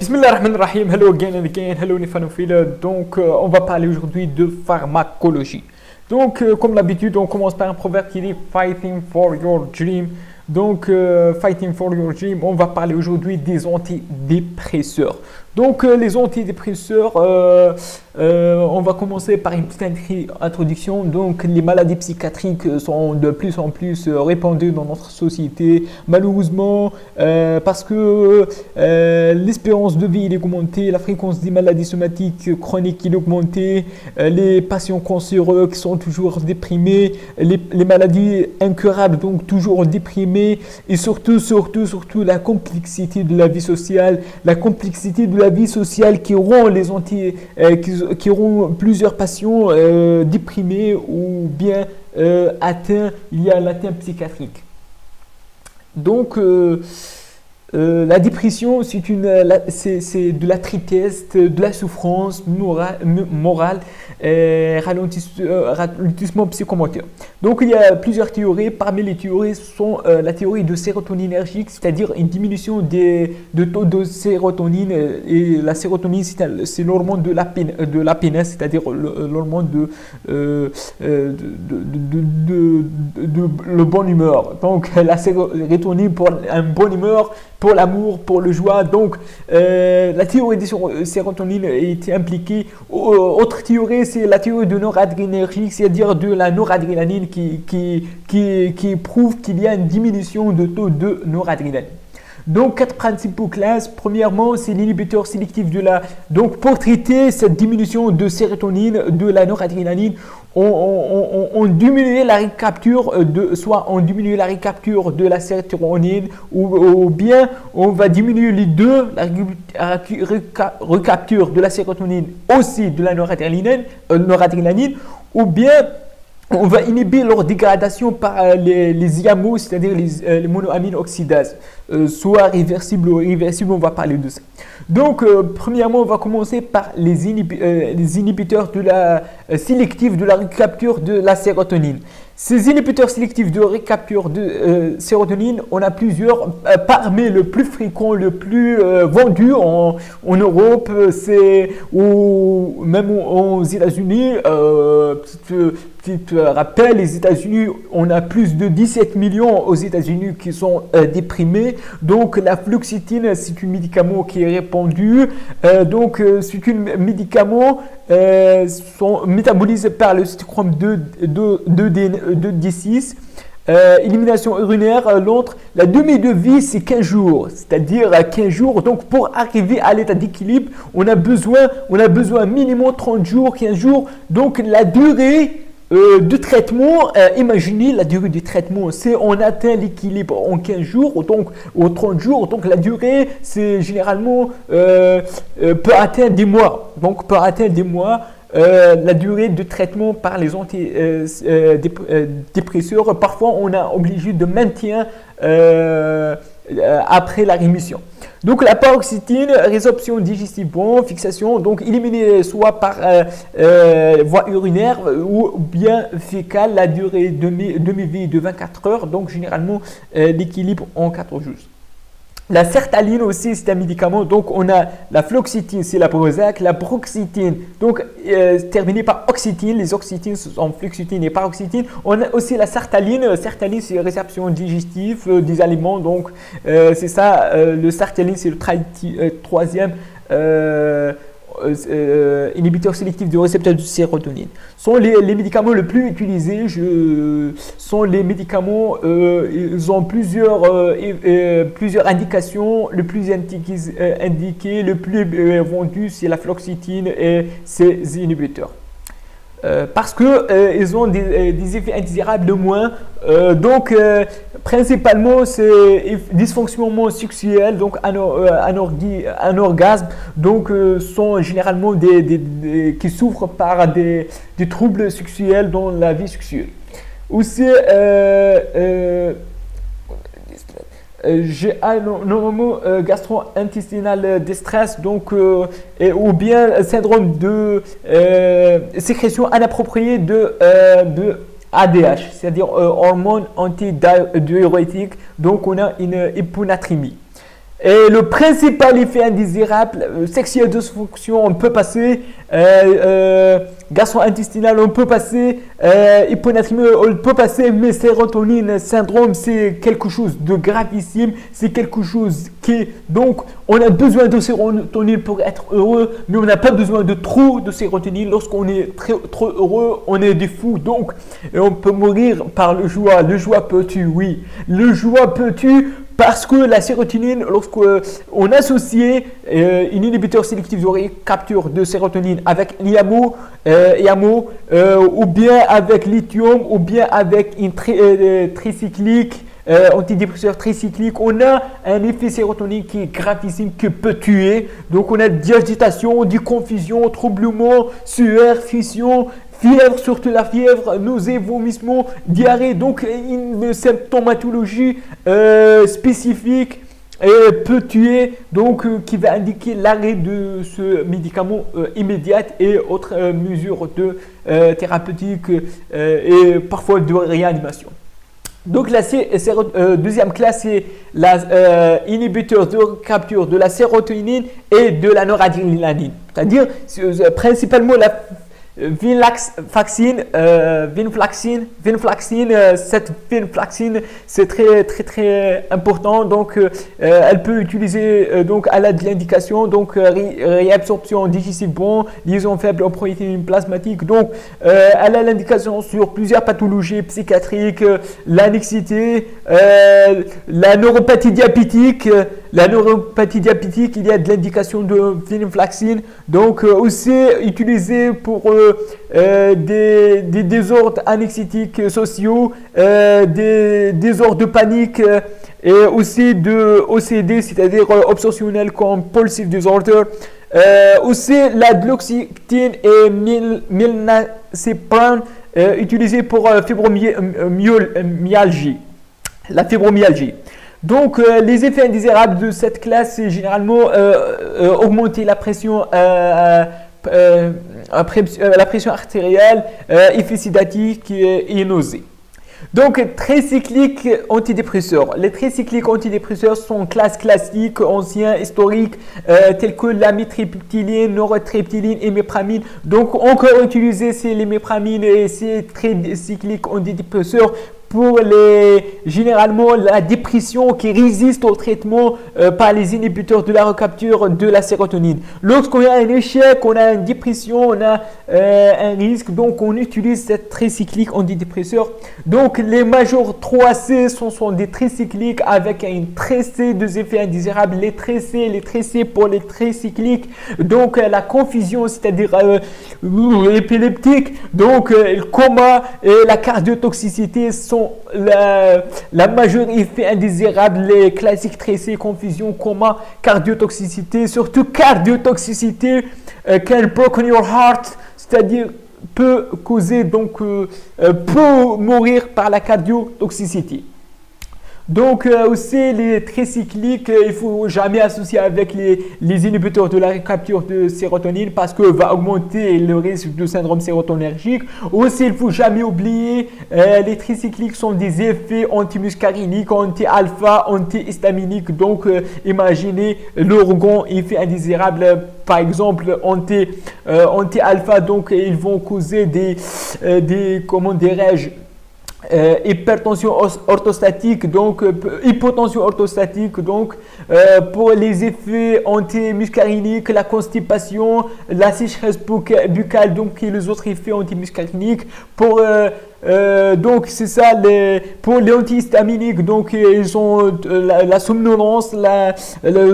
Bismillahirrahmanirrahim. Hello again and again. Hello les fanophiles. Donc, on va parler aujourd'hui de pharmacologie. Donc, comme d'habitude, on commence par un proverbe qui dit Fighting for your dream. Donc, Fighting for your dream, on va parler aujourd'hui des antidépresseurs. Donc, les antidépresseurs, on va commencer par une petite introduction. Donc, les maladies psychiatriques sont de plus en plus répandues dans notre société, malheureusement, parce que l'espérance de vie est augmentée, la fréquence des maladies somatiques chroniques est augmentée, les patients cancéreux qui sont toujours déprimés, les maladies incurables, donc toujours déprimés, et surtout la complexité de la vie sociale, qui rend qui rend plusieurs patients déprimés ou bien atteints, il y a l'atteinte psychiatrique. Donc, la dépression, c'est de la tristesse, de la souffrance morale, ralentissement psychomoteur. Donc, il y a plusieurs théories. Parmi les théories sont la théorie de sérotoninergique, c'est-à-dire une diminution de taux de sérotonine. Et la sérotonine, c'est l'hormone de l'happiness, c'est-à-dire l'hormone de le bon humeur. Donc, la sérotonine pour un bon humeur, pour l'amour, pour le joie. Donc, la théorie de sérotonine est impliquée. Autre théorie, c'est la théorie de noradrénergique, c'est-à-dire de la noradrénaline qui prouve qu'il y a une diminution de taux de noradrénaline. Donc, 4 principaux classes. Premièrement, c'est l'inhibiteur sélectif de la... Donc, pour traiter cette diminution de sérotonine, de la noradrénaline, on diminue la recapture la recapture de la sérotonine ou bien on va diminuer les deux, la recapture de la sérotonine aussi de la noradrénaline ou bien on va inhiber leur dégradation par les IAMO, c'est-à-dire les monoamine oxydases, soit réversible ou irréversible, on va parler de ça. Donc, premièrement, on va commencer par les inhibiteurs sélectifs de la recapture de la sérotonine. Ces inhibiteurs sélectifs de recapture de sérotonine, on a plusieurs. Parmi le plus fréquent, le plus vendu en Europe, ou même aux États-Unis. Petit rappel, les États-Unis, on a plus de 17 millions aux États-Unis qui sont déprimés. Donc, la fluoxétine, c'est un médicament qui est répandu. Donc, c'est un médicament sont métabolisés par le cytochrome 2D6. Élimination urinaire, l'autre, la durée de vie, c'est 15 jours, c'est-à-dire 15 jours. Donc, pour arriver à l'état d'équilibre, on a besoin minimum 30 jours, 15 jours. Donc, la durée de traitement, imaginez la durée du traitement, c'est on atteint l'équilibre en 15 jours, donc ou 30 jours, donc la durée, c'est généralement peut atteindre des mois. Donc, peut atteindre des mois. La durée de traitement par les antidépresseurs, parfois on est obligé de maintenir après la rémission. Donc la paroxétine, résorption digestive, fixation, donc éliminée soit par voie urinaire ou bien fécale, la durée demi-vie de 24 heures, donc généralement l'équilibre en 4 jours. La sertaline aussi, c'est un médicament. Donc, on a la fluoxétine, c'est la Prozac. La paroxétine, donc terminée par oxytine. Les oxytines sont fluoxétine et paroxétine. On a aussi la sertaline. Sertaline, c'est la résorption digestive des aliments. Donc, c'est ça. Le sertaline, c'est le troisième inhibiteur sélectif du récepteur de sérotonine. Sont les médicaments les plus utilisés. Sont les médicaments, ils ont plusieurs indications. Le plus indiqué, le plus vendu, c'est la fluoxétine et ses inhibiteurs. Parce que ils ont des effets indésirables de moins. Donc, principalement, c'est dysfonctionnement sexuel, donc anorgasme. Donc, sont généralement qui souffrent par des troubles sexuels dans la vie sexuelle. Aussi, j'ai normalement gastro-intestinal de stress, donc ou bien syndrome de sécrétion inappropriée de ADH, c'est-à-dire hormone antidiurétique. Donc on a une hyponatrémie. Et le principal effet indésirable, sexuelle dysfonction, on peut passer, garçon intestinal, on peut passer, hyponatrémie, on peut passer, mais sérotonine syndrome, c'est quelque chose de gravissime, c'est quelque chose qui, donc, on a besoin de sérotonine pour être heureux, mais on n'a pas besoin de trop de sérotonine. Lorsqu'on est trop heureux, on est des fous, donc, et on peut mourir par le joie. Le joie peut tuer, oui. Le joie peut tuer. Parce que la sérotonine, lorsqu'on associe un inhibiteur sélectif de capture de sérotonine avec l'IAMO, ou bien avec lithium, ou bien avec une tricyclique, antidépresseur tricyclique, on a un effet sérotonine qui est gravissime, qui peut tuer. Donc on a de l'agitation, des confusions, troublements, sueur, fission, fièvre, surtout la fièvre, nausées, vomissements, diarrhée. Donc une symptomatologie spécifique peut tuer, donc qui va indiquer l'arrêt de ce médicament immédiat et autres mesures de thérapeutiques et parfois de réanimation. Donc la deuxième classe, c'est l'inhibiteur de capture de la sérotonine et de la noradrénaline. C'est-à-dire principalement la venlafaxine, cette venlafaxine, c'est très important. Donc, elle peut utiliser donc à l'aide de l'indication, donc réabsorption digestive bon, liaison faible en protéines plasmatiques. Donc, elle a l'indication sur plusieurs pathologies psychiatriques, l'anxiété, la neuropathie diabétique. La neuropathie diabétique, il y a de l'indication de venlafaxine. Donc, aussi utilisée pour des désordres anxiétiques sociaux, des désordres de panique et aussi de OCD, c'est-à-dire obsessionnel compulsive disorder. Aussi la duloxétine et milnacipran utilisés pour fibromyalgie, la fibromyalgie. Donc, les effets indésirables de cette classe, c'est généralement augmenter la pression artérielle, effet sédatif et nausée. Donc, tricycliques antidépresseurs. Les tricycliques antidépresseurs sont classe classique, anciens, historiques, tels que l'amitriptyline, nortriptyline et mépramine. Donc, encore utiliser ces mépramines et ces tricycliques antidépresseurs pour généralement la dépression qui résiste au traitement par les inhibiteurs de la recapture de la sérotonine. Lorsqu'on a un échec, on a une dépression, on a un risque, donc on utilise cette tricyclique antidépresseur. Donc les majors 3C sont des tricycliques avec une tracée de effets indésirables. Les tracés pour les tricycliques, donc la confusion, c'est-à-dire épileptique, donc le coma et la cardiotoxicité sont la majeure effet indésirable, les classiques tracés, confusion, coma, cardiotoxicité, surtout cardiotoxicité, can broken your heart, c'est-à-dire peut causer, donc peut mourir par la cardiotoxicité. Donc aussi les tricycliques, il ne faut jamais associer avec les inhibiteurs de la capture de sérotonine parce que va augmenter le risque de syndrome sérotoninergique. Aussi, il ne faut jamais oublier, les tricycliques sont des effets antimuscariniques, anti-alpha, anti-histaminiques. Donc imaginez l'organ effet indésirable, par exemple anti-alpha, donc ils vont causer comment dirais-je, hypertension orthostatique, donc hypotension orthostatique, donc pour les effets antimuscariniques, la constipation, la sécheresse buccale, donc et les autres effets antimuscariniques. Pour donc c'est ça pour les antihistaminiques, donc ils ont la somnolence,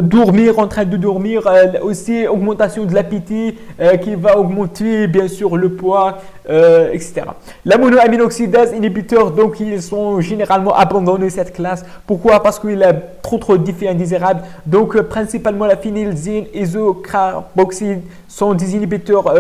dormir, en train de dormir, aussi augmentation de l'appétit qui va augmenter bien sûr le poids, etc. La monoaminoxydase inhibiteur, donc ils sont généralement abandonnés cette classe. Pourquoi? Parce qu'il a trop d'effets indésirables. Donc principalement la phénylzine, isocarboxyde sont des inhibiteurs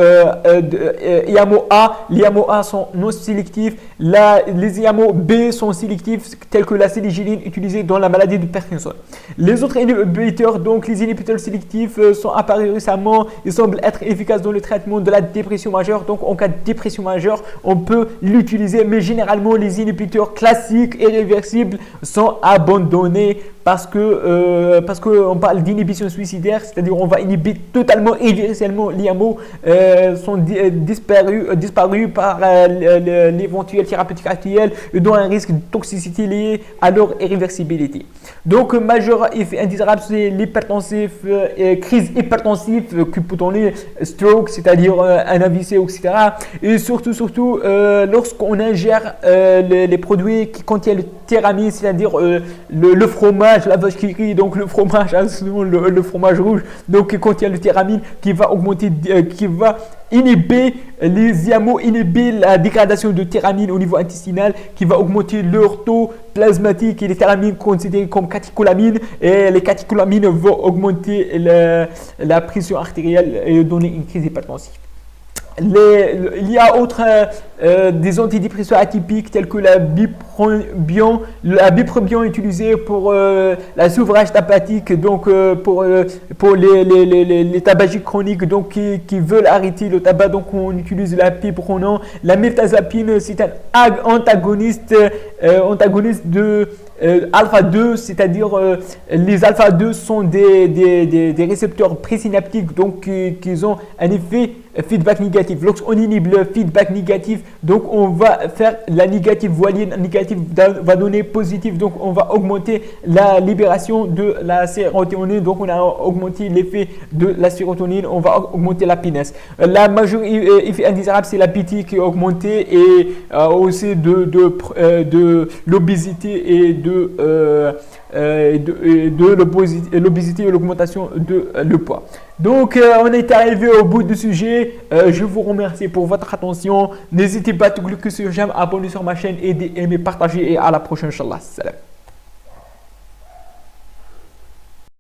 IAMO-A. Les IAMO-A sont non sélectifs. Les IAMO-B sont sélectifs, tels que la séligéline utilisée dans la maladie de Parkinson. Les autres inhibiteurs, donc les inhibiteurs sélectifs, sont apparus récemment. Ils semblent être efficaces dans le traitement de la dépression majeure. Donc en cas de dépression majeure, on peut l'utiliser. Mais généralement, les inhibiteurs classiques et réversibles sont abandonnés parce que on parle d'inhibition suicidaire, c'est-à-dire on va inhiber totalement irréversiblement les HMO sont disparus par l'éventuelle thérapeutique actuelle et dont un risque de toxicité lié à leur irréversibilité. Donc, majeur effet indésirable, c'est l'hypertensif, crise hypertensive qui peut donner stroke, c'est-à-dire un AVC, etc. Et surtout, lorsqu'on ingère les produits qui contiennent le théramine, c'est-à-dire le fromage, la vache qui rit, donc le fromage, hein, le fromage rouge, donc qui contient le théramine, qui va augmenter, qui va inhiber les IAMO, inhiber la dégradation de théramine au niveau intestinal, qui va augmenter leur taux plasmatique et les théramines considérées comme catécholamines, et les catécholamines vont augmenter la pression artérielle et donner une crise hypertensive. Il y a des antidépresseurs atypiques tels que la bupropion utilisée pour la sevrage hepatique, donc pour les tabagiques chroniques donc qui veulent arrêter le tabac, donc on utilise la bupropion. La mirtazapine, c'est un antagoniste de alpha 2, c'est-à-dire les alpha 2 sont des récepteurs présynaptiques donc qui ont un effet feedback négatif. Lorsqu'on inhibe le feedback négatif, donc on va faire la négative voilier, la négative va donner positif, donc on va augmenter la libération de la sérotonine, donc on a augmenté l'effet de la sérotonine, on va augmenter la pinesse. La majeure effet indésirable, c'est l'appétit qui est augmenté et aussi de l'obésité et de l'obésité et l'augmentation de le poids. Donc, on est arrivé au bout du sujet. Je vous remercie pour votre attention. N'hésitez pas à cliquer sur j'aime, abonner sur ma chaîne, aimer, partager et à la prochaine, Inch'Allah. Salam.